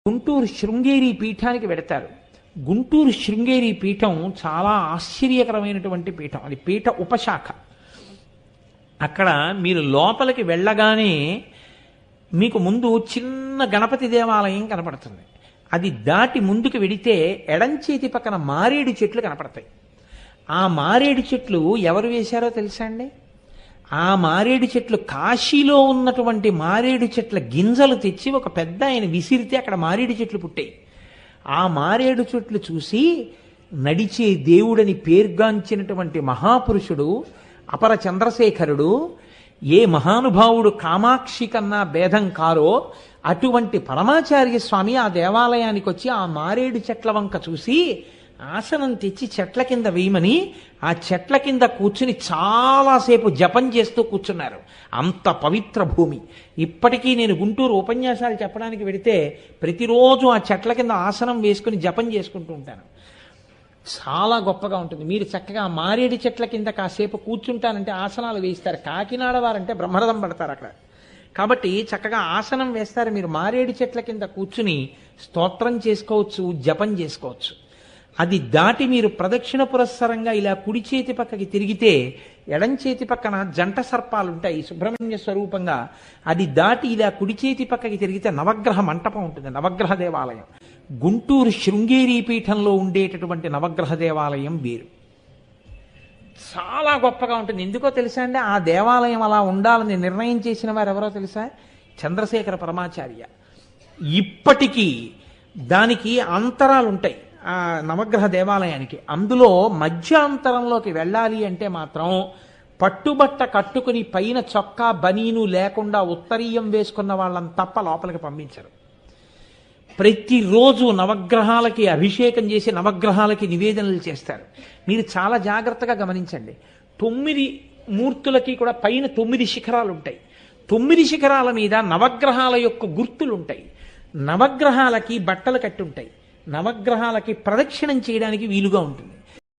గుంటూరు శృంగేరి పీఠానికి వెడతారు. గుంటూరు శృంగేరి పీఠం చాలా ఆశ్చర్యకరమైనటువంటి పీఠం. అది పీఠ ఉపశాఖ. అక్కడ మీరు లోపలికి వెళ్ళగానే మీకు ముందు చిన్న గణపతి దేవాలయం కనపడుతుంది. అది దాటి ముందుకు వెడితే ఎడంచేతి పక్కన మారేడు చెట్లు కనపడతాయి. ఆ మారేడు చెట్లు ఎవరు వేశారో తెలుసా అండి? ఆ మారేడు చెట్లు కాశీలో ఉన్నటువంటి మారేడు చెట్ల గింజలు తెచ్చి ఒక పెద్ద ఆయన విసిరితే అక్కడ మారేడు చెట్లు పుట్టాయి. ఆ మారేడు చెట్లు చూసి నడిచే దేవుడని పేర్గాంచినటువంటి మహాపురుషుడు అపర చంద్రశేఖరుడు, ఏ మహానుభావుడు కామాక్షి కన్నా భేదం కారో అటువంటి పరమాచార్య స్వామి ఆ దేవాలయానికి వచ్చి ఆ మారేడు చెట్ల వంక చూసి ఆసనం తెచ్చి చెట్ల కింద వేయమని ఆ చెట్ల కింద కూర్చుని చాలాసేపు జపం చేస్తూ కూర్చున్నారు. అంత పవిత్ర భూమి. ఇప్పటికీ నేను గుంటూరు ఉపన్యాసాలు చెప్పడానికి వెడితే ప్రతిరోజు ఆ చెట్ల కింద ఆసనం వేసుకుని జపం చేసుకుంటూ ఉంటాను. చాలా గొప్పగా ఉంటుంది. మీరు చక్కగా మారేడు చెట్ల కింద కాసేపు కూర్చుంటానంటే ఆసనాలు వేయిస్తారు. కాకినాడ వారంటే బ్రహ్మరథం పడతారు అక్కడ. కాబట్టి చక్కగా ఆసనం వేస్తారు. మీరు మారేడు చెట్ల కింద కూర్చుని స్తోత్రం చేసుకోవచ్చు, జపం చేసుకోవచ్చు. అది దాటి మీరు ప్రదక్షిణ పురస్సరంగా ఇలా కుడి చేతి పక్కకి తిరిగితే ఎడం చేతి పక్కన జంట సర్పాలు ఉంటాయి సుబ్రహ్మణ్య స్వరూపంగా. అది దాటి ఇలా కుడి చేతి పక్కకి తిరిగితే నవగ్రహ మంటపం ఉంటుంది, నవగ్రహ దేవాలయం. గుంటూరు శృంగేరి పీఠంలో ఉండేటటువంటి నవగ్రహ దేవాలయం వేరు. చాలా గొప్పగా ఉంటుంది. ఎందుకో తెలుసా అండి? ఆ దేవాలయం అలా ఉండాలని నిర్ణయం చేసిన వారు ఎవరో తెలుసా? చంద్రశేఖర పరమాచార్య. ఇప్పటికీ దానికి అంతరాలు ఉంటాయి ఆ నవగ్రహ దేవాలయానికి. అందులో మధ్యాంతరంలోకి వెళ్ళాలి అంటే మాత్రం పట్టుబట్ట కట్టుకుని పైన చొక్కా బనీను లేకుండా ఉత్తరీయం వేసుకున్న వాళ్ళని తప్ప లోపలికి పంపించరు. ప్రతిరోజు నవగ్రహాలకి అభిషేకం చేసి నవగ్రహాలకి నివేదనలు చేస్తారు. మీరు చాలా జాగ్రత్తగా గమనించండి. 9 మూర్తులకి కూడా పైన 9 శిఖరాలు ఉంటాయి. 9 శిఖరాల మీద నవగ్రహాల యొక్క గుర్తులు ఉంటాయి. నవగ్రహాలకి బట్టలు కట్టి ఉంటాయి. నవగ్రహాలకి ప్రదక్షిణం చేయడానికి వీలుగా ఉంటుంది.